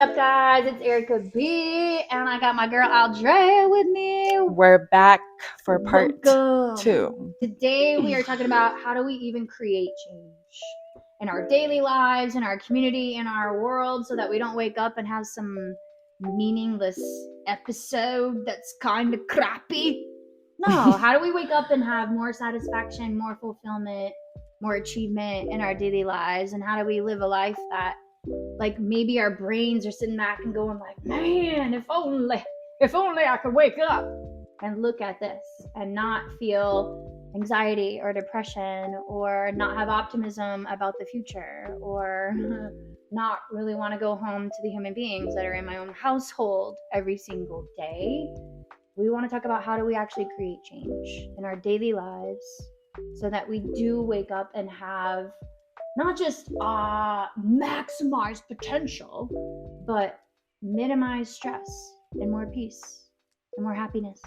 What's up, guys? It's Erica B, and I got my girl Aldrea with me. We're back for part Welcome. 2. Today, we are talking about how do we even create change in our daily lives, in our community, in our world, so that we don't wake up and have some meaningless episode that's kind of crappy. No, how do we wake up and have more satisfaction, more fulfillment, more achievement in our daily lives? And how do we live a life that, like, maybe our brains are sitting back and going like, man, if only I could wake up and look at this and not feel anxiety or depression, or not have optimism about the future, or not really want to go home to the human beings that are in my own household every single day. We want to talk about how do we actually create change in our daily lives so that we do wake up and have not just maximize potential, but minimize stress and more peace and more happiness.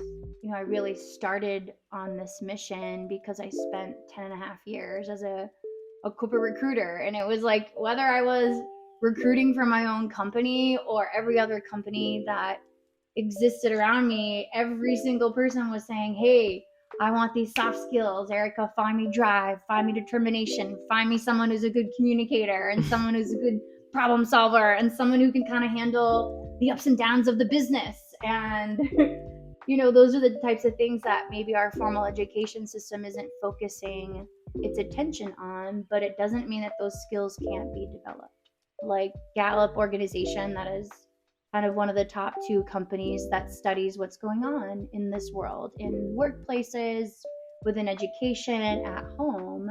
I really started on this mission because I spent 10 and a half years as a corporate recruiter. And it was like, whether I was recruiting for my own company or every other company that existed around me, every single person was saying, hey, I want these soft skills. Erica, find me drive, find me determination, find me someone who's a good communicator and someone who's a good problem solver and someone who can kind of handle the ups and downs of the business. And, those are the types of things that maybe our formal education system isn't focusing its attention on, but it doesn't mean that those skills can't be developed. Like Gallup organization, that is kind of one of the top 2 companies that studies what's going on in this world, in workplaces, within education, at home.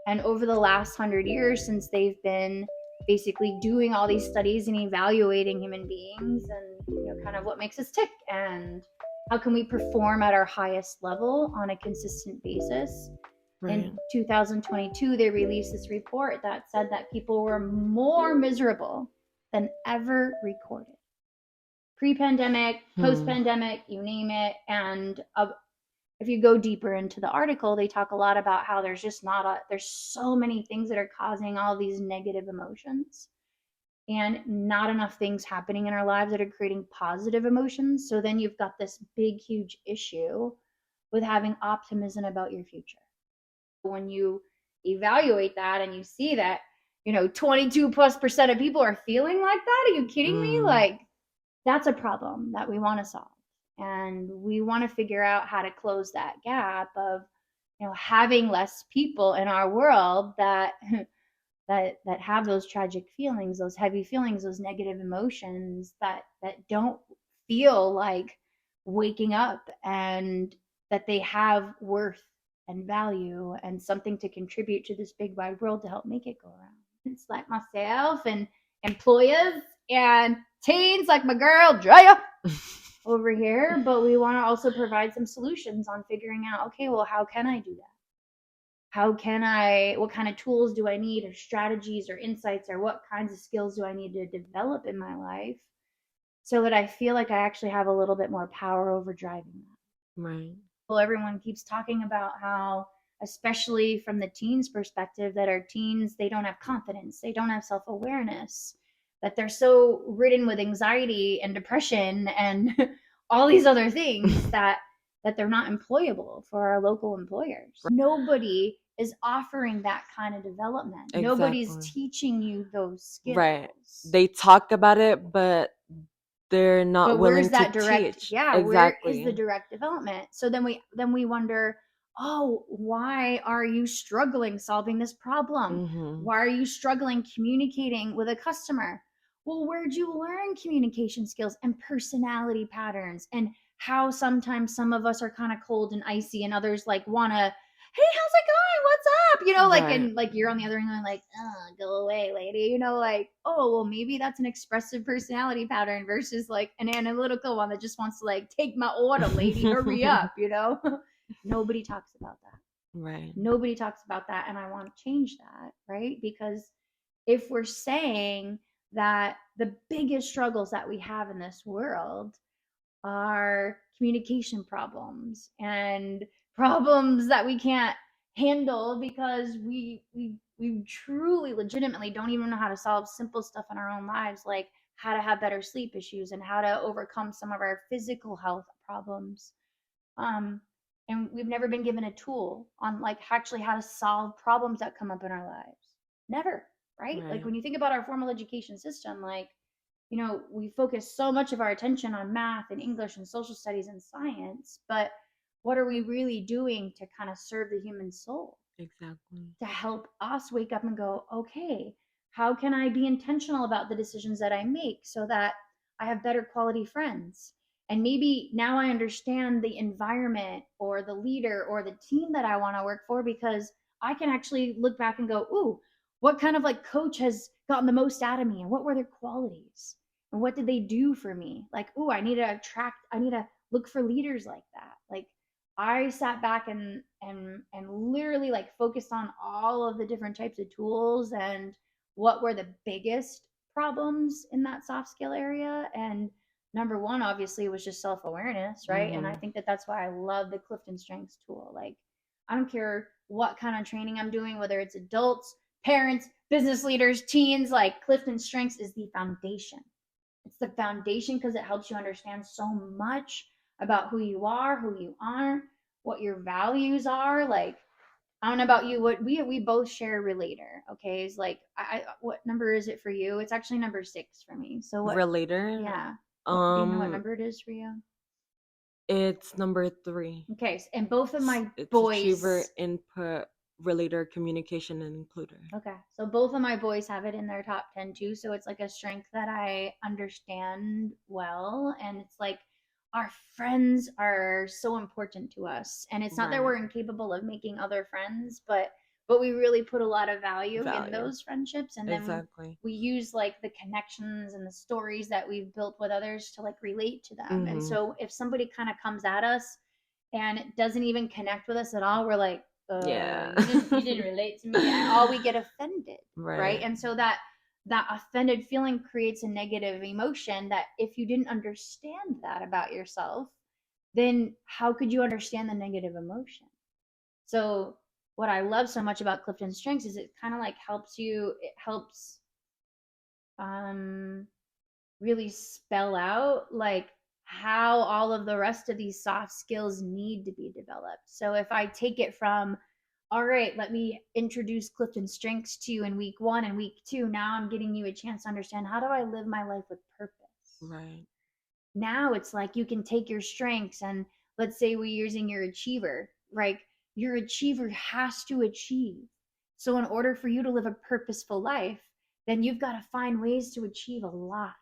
And over the last 100 years, since they've been basically doing all these studies and evaluating human beings and kind of what makes us tick and how can we perform at our highest level on a consistent basis. Right. In 2022, they released this report that said that people were more miserable than ever recorded. Pre-pandemic, post-pandemic, you name it. And if you go deeper into the article, they talk a lot about how there's just there's so many things that are causing all these negative emotions and not enough things happening in our lives that are creating positive emotions. So then you've got this big, huge issue with having optimism about your future. When you evaluate that and you see that, 22+% of people are feeling like that, are you kidding me? Like, that's a problem that we want to solve. And we want to figure out how to close that gap of, having less people in our world that that have those tragic feelings, those heavy feelings, those negative emotions that don't feel like waking up, and that they have worth and value and something to contribute to this big wide world to help make it go around. It's like myself and employers and teens like my girl Drea over here, but we want to also provide some solutions on figuring out, okay, well, how can I do that? What kind of tools do I need, or strategies or insights, or what kinds of skills do I need to develop in my life so that I feel like I actually have a little bit more power over driving that. Right. Well, everyone keeps talking about how, especially from the teens' perspective, that our teens, they don't have confidence, they don't have self-awareness, that they're so ridden with anxiety and depression and all these other things that they're not employable for our local employers. Nobody is offering that kind of development. Exactly. Nobody's teaching you those skills. Right. They talk about it, but they're not willing where's that to direct teach. yeah Exactly. Where is the direct development? So then we wonder, oh, why are you struggling solving this problem? Why are you struggling communicating with a customer? Well, where'd you learn communication skills and personality patterns, and how sometimes some of us are kind of cold and icy and others like want to, hey, how's it going, what's up, like, and like you're on the other end going like, oh, go away, lady, like, oh, well, maybe that's an expressive personality pattern versus like an analytical one that just wants to like, take my order, lady, hurry up. Nobody talks about that. Right. Nobody talks about that, and I want to change that, right? Because if we're saying that the biggest struggles that we have in this world are communication problems and problems that we can't handle because we truly legitimately don't even know how to solve simple stuff in our own lives, like how to have better sleep issues and how to overcome some of our physical health problems. Um, and we've never been given a tool on like actually how to solve problems that come up in our lives. Never, right? Like Right. when you think about our formal education system, like, we focus so much of our attention on math and English and social studies and science, but what are we really doing to kind of serve the human soul? Exactly. To help us wake up and go, okay, how can I be intentional about the decisions that I make so that I have better quality friends? And maybe now I understand the environment or the leader or the team that I want to work for because I can actually look back and go, ooh, what kind of like coach has gotten the most out of me and what were their qualities? And what did they do for me? Like, ooh, I need to look for leaders like that. Like I sat back and literally like focused on all of the different types of tools and what were the biggest problems in that soft skill area. And number one obviously was just self-awareness, right? And I Mm-hmm. think that that's why I love the Clifton Strengths tool. Like I don't care what kind of training I'm doing, whether it's adults, parents, business leaders, teens, like Clifton Strengths is the foundation. It's the foundation because it helps you understand so much about who you are, who you aren't, what your values are. Like, I don't know about you, what we both share relator. Okay, is like I what number is it for you? It's actually number 6 for me. So what? Relator. Yeah. What do you know what Um, number it is for you? it's number 3. Okay, and both of my It's achiever, boys. input, relator, communication, and includer. Okay. So both of my boys have it in their top 10 too. So it's like a strength that I understand well. And it's like our friends are so important to us. And it's not that Right. we're incapable of making other friends, but we really put a lot of value in Value. those friendships. And then Exactly. we use like the connections and the stories that we've built with others to like relate to them. And Mm-hmm. so if somebody kind of comes at us and it doesn't even connect with us at all, we're like, Yeah. you didn't relate to me at all. We get offended, right? Right. And so that offended feeling creates a negative emotion that if you didn't understand that about yourself, then how could you understand the negative emotion? So what I love so much about Clifton Strengths is it kind of like it helps um really spell out like how all of the rest of these soft skills need to be developed. So if I take it from, all right, let me introduce Clifton Strengths to you in week 1 and week 2, now I'm getting you a chance to understand how do I live my life with purpose. Right. Now it's like you can take your strengths and let's say we're using your achiever, right? Your achiever has to achieve. So in order for you to live a purposeful life, then you've got to find ways to achieve a lot.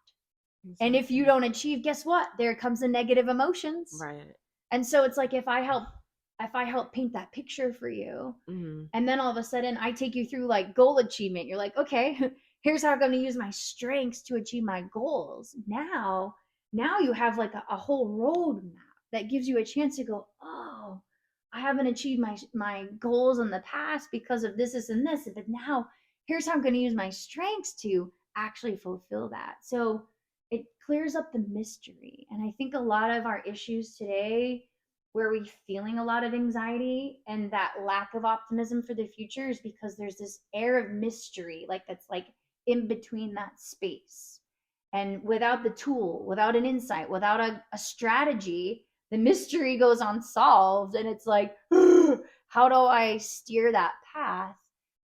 And if you Exactly. don't achieve, guess what? There comes the negative emotions. Right. And so it's like if I help paint that picture for you, Mm-hmm. and then all of a sudden I take you through like goal achievement, you're like, okay, here's how I'm going to use my strengths to achieve my goals. Now you have like a whole roadmap that gives you a chance to go, oh, I haven't achieved my goals in the past because of this, and this, but now here's how I'm going to use my strengths to actually fulfill that. So it clears up the mystery. And I think a lot of our issues today where we feeling a lot of anxiety and that lack of optimism for the future is because there's this air of mystery like that's like in between that space. And without the tool, without an insight, without a strategy, the mystery goes unsolved and it's like how do I steer that path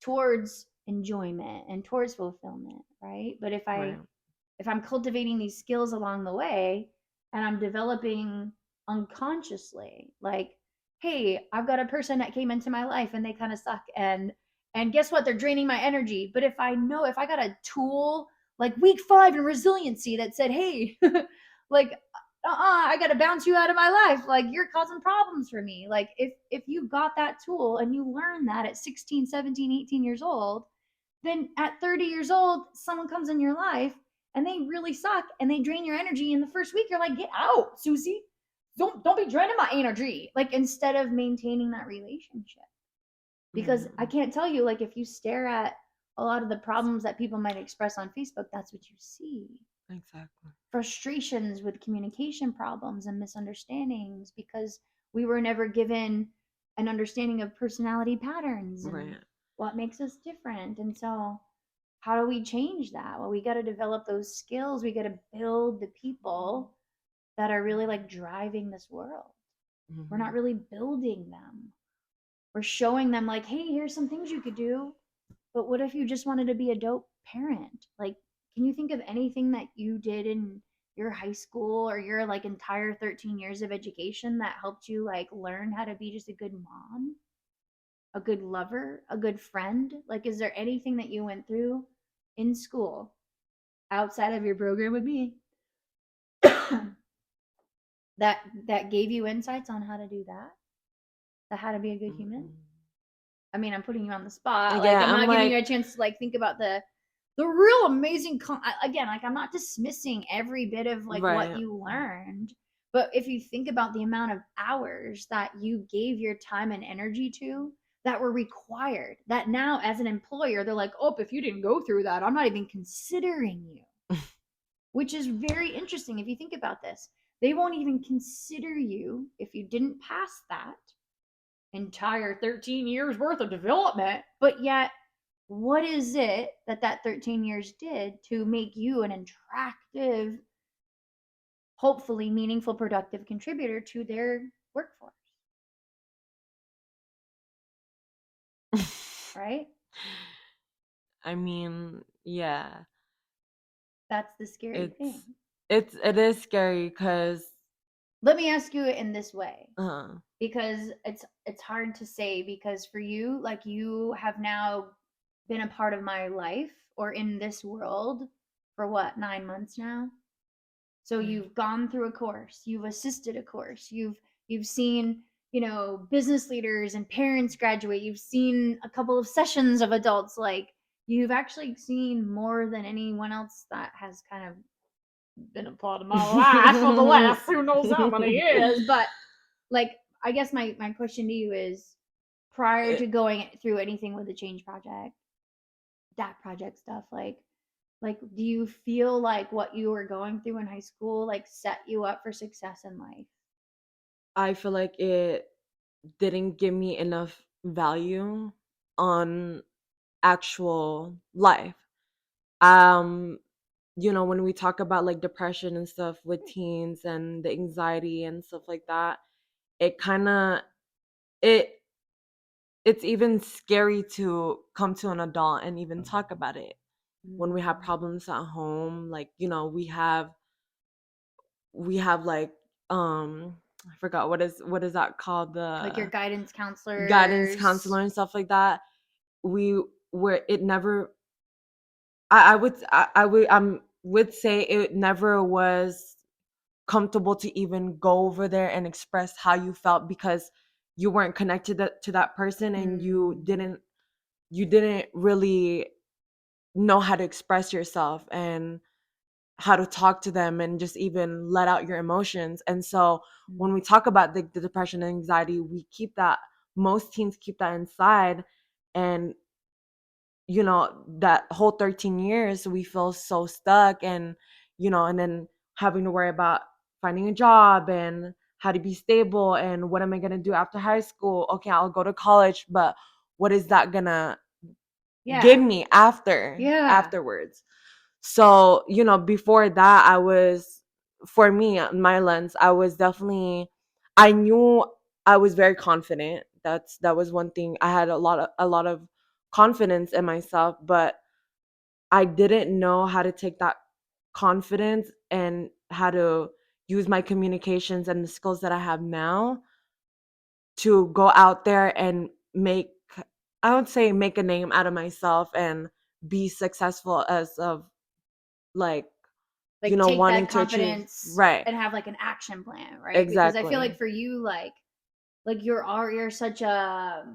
towards enjoyment and towards fulfillment, right? But Right. if I'm cultivating these skills along the way and I'm developing unconsciously, like, hey, I've got a person that came into my life and they kind of suck and guess what? They're draining my energy. But if I got a tool like week 5 in resiliency that said, hey, like I got to bounce you out of my life. Like you're causing problems for me. Like if you got that tool and you learn that at 16, 17, 18 years old, then at 30 years old, someone comes in your life and they really suck and they drain your energy in the first week, you're like, get out, Susie. Don't be draining my energy. Like instead of maintaining that relationship. Because I Mm-hmm. can't tell you, like, if you stare at a lot of the problems that people might express on Facebook, that's what you see. Exactly. Frustrations with communication problems and misunderstandings because we were never given an understanding of personality patterns and Right. what makes us different. And so how do we change that? Well, we got to develop those skills. We got to build the people that are really like driving this world. We're not Mhm. really building them. We're showing them like, hey, here's some things you could do. But what if you just wanted to be a dope parent? Like, can you think of anything that you did in your high school or your like entire 13 years of education that helped you like learn how to be just a good mom, a good lover, a good friend? Like, is there anything that you went through in school outside of your program with me that gave you insights on how to do that? That how to be a good human? Mhm. I mean, I'm putting you on the spot. Like, Yeah, I'm I'm not giving you like, a chance to like think about the real amazing. Again, like I'm not dismissing every bit of like what right. you learned, but if you think about the amount of hours that you gave your time and energy to that were required, that now as an employer they're like, oh, if you didn't go through that, I'm not even considering you. Which is very interesting if you think about this. They won't even consider you if you didn't pass that entire 13 years worth of development. But yet, what is it that that 13 years did to make you an attractive, hopefully meaningful, productive contributor to their workforce? Right? I mean, yeah, That's the scary thing. it's it is scary because Let me ask you it in this way, uh, because it's hard to say, because for you, like, you have now been a part of my life or in this world for what, 9 months now? So yeah. you've gone through a course, you've assisted a course, you've seen, business leaders and parents graduate, you've seen a couple of sessions of adults, like, you've actually seen more than anyone else that has kind of been a part of my life for the last who knows how many years. But like, I guess my question to you is, prior to going through anything with the change project, that project stuff, like, do you feel like what you were going through in high school like set you up for success in life? I feel like it didn't give me enough value on actual life. Um, when we talk about like depression and stuff with teens and the anxiety and stuff like that, it kind of it it's even scary to come to an adult and even talk about it when we have Mm. problems at home. Like, we have like I forgot what is that called, Like your the guidance guidance counselors. counselor and stuff like that. We where it never I would say it never was comfortable to even go over there and express how you felt because you weren't connected to that person, and you Mm. didn't really know how to express yourself and how to talk to them and just even let out your emotions. And so when Mm. we talk about the depression and anxiety, we keep that most teens keep that inside. And that whole 13 years we feel so stuck, and then having to worry about finding a job and how to be stable and what am I going to do after high school. Okay, I'll go to college, but what is that going to give Yeah. me Yeah. afterwards? So, before that, for me, my lens, I knew I was very confident. That was one thing. I had a lot of confidence in myself, but I didn't know how to take that confidence and how to use my communications and the skills that I have now to go out there and I would say make a name out of myself and be successful as of, like, Like, take wanting that to achieve. confidence Right. and have like an action plan, right? Because I feel like Exactly. for you, like you're such a,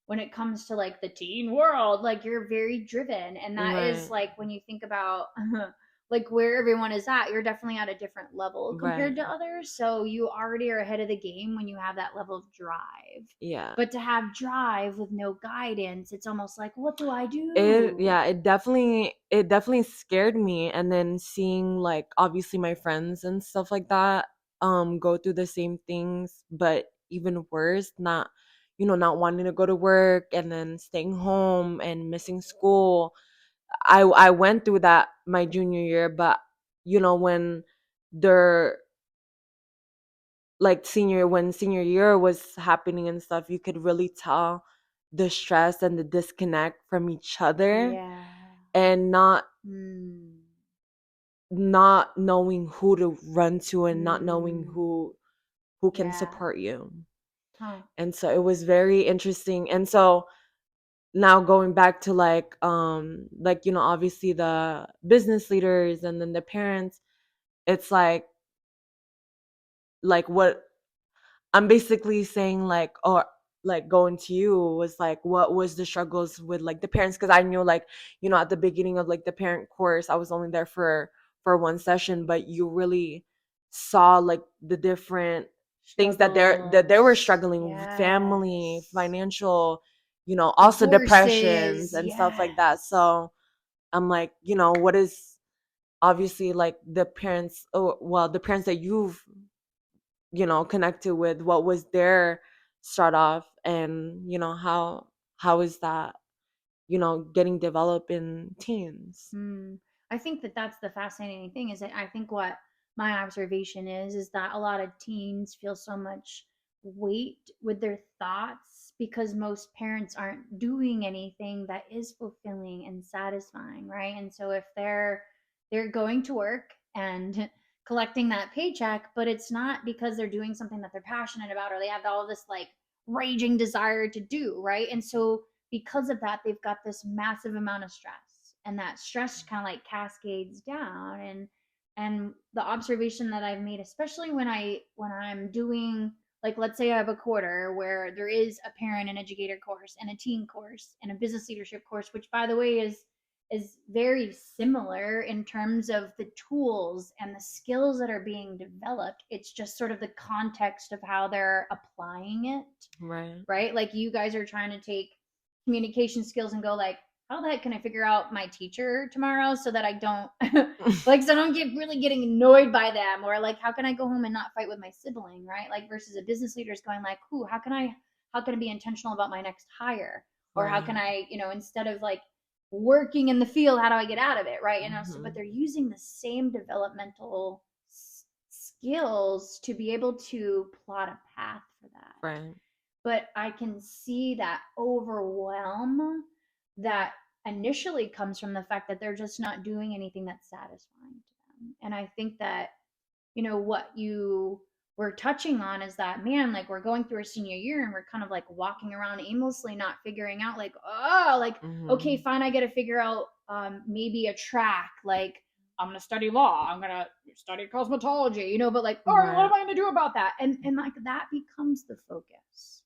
when it comes to like the teen world, like you're very driven, and that is Right. like when you think about like where everyone is at, you're definitely at a different level compared Right. to others, so you already are ahead of the game when you have that level of drive. Yeah. But to have drive with no guidance, it's almost like, what do I It do? yeah, it definitely scared me, and then seeing, like, obviously my friends and stuff like that go through the same things, but even worse, not wanting to go to work and then staying home and missing school. I went through that my junior year, but when they're like senior year was happening and stuff, you could really tell the stress and the disconnect from each other, Yeah. and Mm. not knowing who to run to, and not knowing Mm. who can Yeah. support you. Huh. And so it was very interesting. And so now going back to like obviously the business leaders and then the parents, it's like what I'm basically saying, like, or like going to you was like, what was the struggles with like the parents? Because I knew, like, at the beginning of like the parent course, I was only there for one session, but you really saw like the different things that they were Struggles. struggling with, family, Yes. financial, also depressions Divorces. and stuff like that. Yes. So I'm like, what is obviously like the parents, oh well, the parents that you've connected with, what was their start off, and how is that getting developed in teens. Hmm. I think that that's the fascinating thing is that I think what my observation is that a lot of teens feel so much weight with their thoughts because most parents aren't doing anything that is fulfilling and satisfying, right? And so if they're going to work and collecting that paycheck, but it's not because they're doing something that they're passionate about or they have all this like raging desire to do, right? And so because of that, they've got this massive amount of stress, and that stress kind of like cascades down. And the observation that I've made, especially when I'm doing, like, let's say I have a quarter where there is a parent and educator course and a teen course and a business leadership course, which by the way is very similar in terms of the tools and the skills that are being developed. It's just sort of the context of how they're applying it, Right. right? Like you guys are trying to take communication skills and go like, how the heck can I figure out my teacher tomorrow so that I don't like so I don't get really getting annoyed by them, or like how can I go home and not fight with my sibling, right? Like versus a business leader is going like, ooh, how can I be intentional about my next hire? Or how can Right. I, instead of like working in the field, how do I get out of it, right? So but Hmm. they're using the same developmental skills to be able to plot a path for that. Right. But I can see that overwhelm that initially comes from the fact that they're just not doing anything that's satisfying to them. And I think that, what you were touching on is that, man, like we're going through our senior year and we're kind of like walking around aimlessly, not figuring out, like, oh, like, okay, Hmm. fine, I got to figure out maybe a track. Like, I'm going to study law, I'm going to study cosmetology, but like, all right, what Right. am I going to do about that? And like that becomes the focus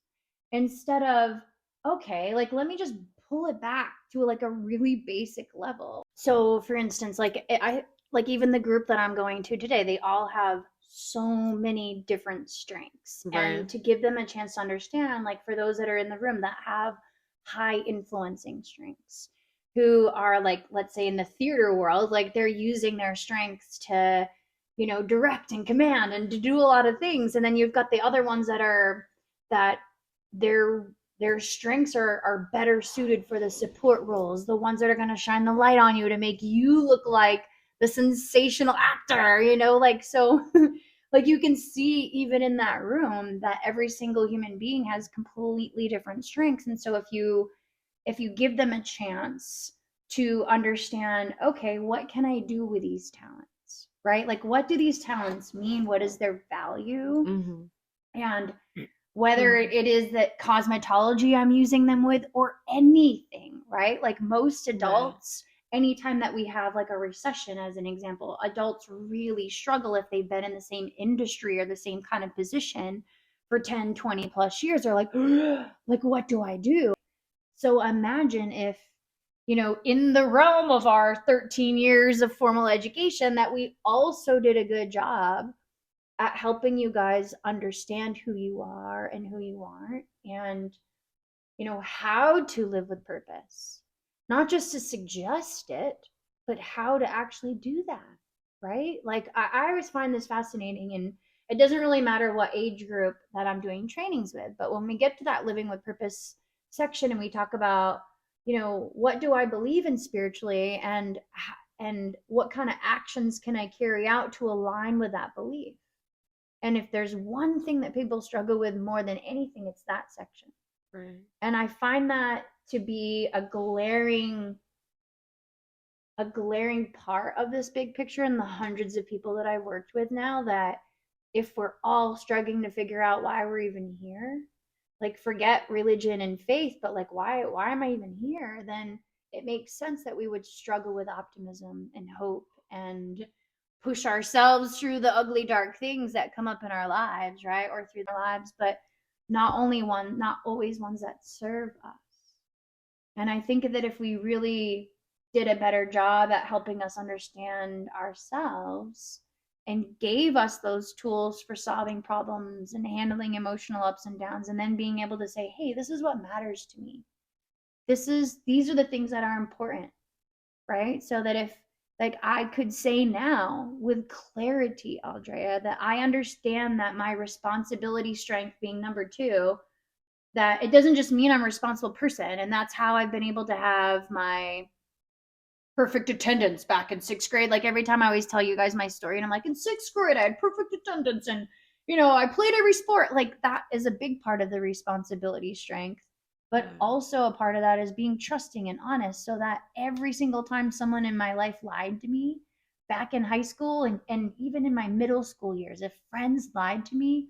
instead of, okay, like let me just pull it back to like a really basic level. So for instance, like I like even the group that I'm going to today, they all have so many different strengths, Right. and to give them a chance to understand, like for those that are in the room that have high influencing strengths, who are like, let's say in the theater world, like they're using their strengths to direct and command and to do a lot of things. And then you've got the other ones that their strengths are better suited for the support roles, the ones that are going to shine the light on you to make you look like the sensational actor, like so like you can see even in that room that every single human being has completely different strengths. And so if you give them a chance to understand, okay, what can I do with these talents, right? Like what do these talents mean? What is their value? Hmm. And whether it is that cosmetology I'm using them with or anything, right? Like most Right. adults, anytime that we have like a recession, as an example, adults really struggle if they've been in the same industry or the same kind of position for 10, 20 plus years. They're like, like, what do I do? So imagine if, in the realm of our 13 years of formal education, that we also did a good job at helping you guys understand who you are and who you aren't, and how to live with purpose, not just to suggest it, but how to actually do that, right? Like I always find this fascinating, and it doesn't really matter what age group that I'm doing trainings with, but when we get to that living with purpose section and we talk about what do I believe in spiritually, and what kind of actions can I carry out to align with that belief? And if there's one thing that people struggle with more than anything, it's that section. Right. And I find that to be a glaring part of this big picture in the hundreds of people that I've worked with now, that if we're all struggling to figure out why we're even here, like forget religion and faith, but like why am I even here? Then it makes sense that we would struggle with optimism and hope and push ourselves through the ugly dark things that come up in our lives, right? Or through our lives, but not always ones that serve us. And I think that if we really did a better job at helping us understand ourselves and gave us those tools for solving problems and handling emotional ups and downs, and then being able to say, hey, this is what matters to me. These are the things that are important, right? So that if, like, I could say now with clarity, Aldrea, that I understand that my responsibility strength being number 2, that it doesn't just mean I'm a responsible person. And that's how I've been able to have my perfect attendance back in 6th grade. Like every time I always tell you guys my story, and I'm like, in 6th grade, I had perfect attendance, and I played every sport. Like that is a big part of the responsibility strength. But also a part of that is being trusting and honest, so that every single time someone in my life lied to me back in high school, and even in my middle school years, if friends lied to me,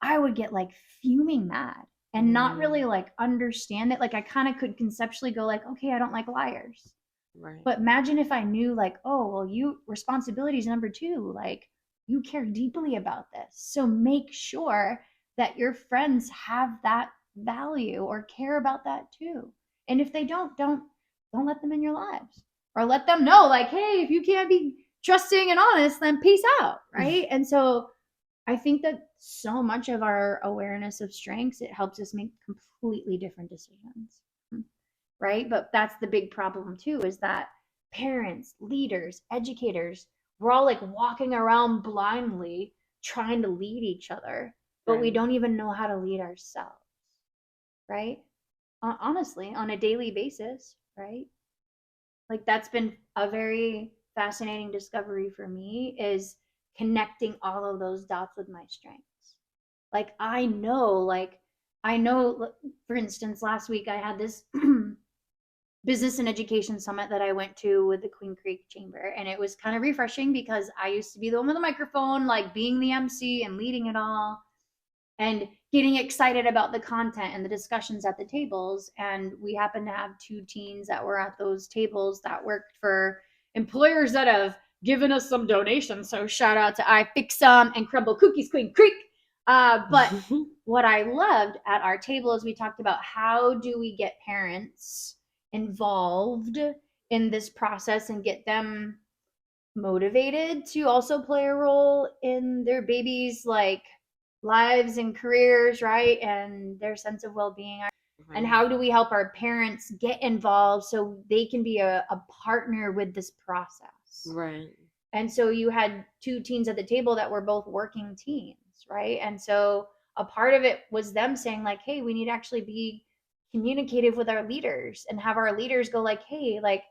I would get like fuming mad and not really like understand it. Like I kind of could conceptually go like, okay, I don't like liars. Right. But imagine if I knew like, oh, well, responsibility is number 2. Like you care deeply about this. So make sure that your friends have that value or care about that too. And if they don't let them in your lives, or let them know like, hey, if you can't be trusting and honest, then peace out, right? And so I think that so much of our awareness of strengths, it helps us make completely different decisions, right? But that's the big problem too, is that parents, leaders, educators, we're all like walking around blindly trying to lead each other, but we Right. don't even know how to lead ourselves, right? Honestly, on a daily basis, right? Like that's been a very fascinating discovery for me, is connecting all of those dots with my strengths. Like I know, for instance, last week I had this business and education summit that I went to with the Queen Creek Chamber. And it was kind of refreshing because I used to be the one with the microphone, like being the MC and leading it all and getting excited about the content and the discussions at the tables. And we happened to have 2 teens that were at those tables that worked for employers that have given us some donations. So shout out to I Fix Some and Crumble Cookies Queen Creek. But what I loved at our table is we talked about how do we get parents involved in this process and get them motivated to also play a role in their babies' like lives and careers, right? And their sense of well-being. And Right. how do we help our parents get involved so they can be a partner with this process? Right. And so you had 2 teens at the table that were both working teens, right? And so a part of it was them saying like, hey, we need to actually be communicative with our leaders and have our leaders go like, hey, like,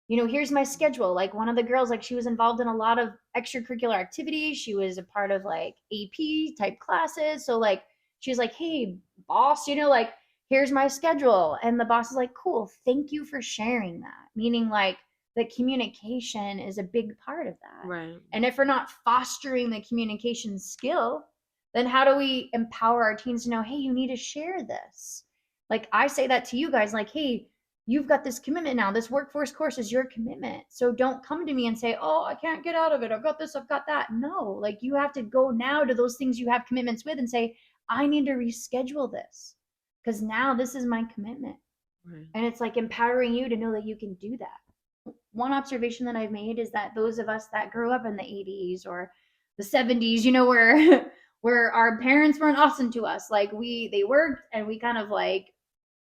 here's my schedule. Like one of the girls, like she was involved in a lot of extracurricular activities. She was a part of like AP type classes. So like she was like, hey, boss, like here's my schedule. And the boss is like, cool, thank you for sharing that. Meaning like the communication is a big part of that. Right. And if we're not fostering the communication skill, then how do we empower our teens to know, hey, you need to share this? Like I say that to you guys, like, hey, you've got this commitment now. This workforce course is your commitment. So don't come to me and say, oh, I can't get out of it. I've got this, I've got that. No, like you have to go now to those things you have commitments with and say, I need to reschedule this because now this is my commitment. Right. And it's like empowering you to know that you can do that. One observation that I've made is that those of us that grew up in the 80s or the 70s, where where our parents weren't awesome to us, like they worked and we kind of like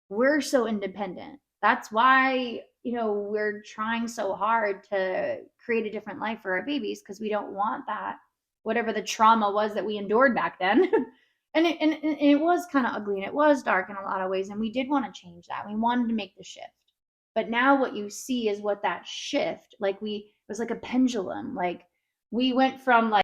we're so independent. That's why, we're trying so hard to create a different life for our babies because we don't want that, whatever the trauma was that we endured back then, And it was kind of ugly and it was dark in a lot of ways, and we did want to change that. We wanted to make the shift. But now what you see is what that shift, like, we it was like a pendulum. Like, we went from like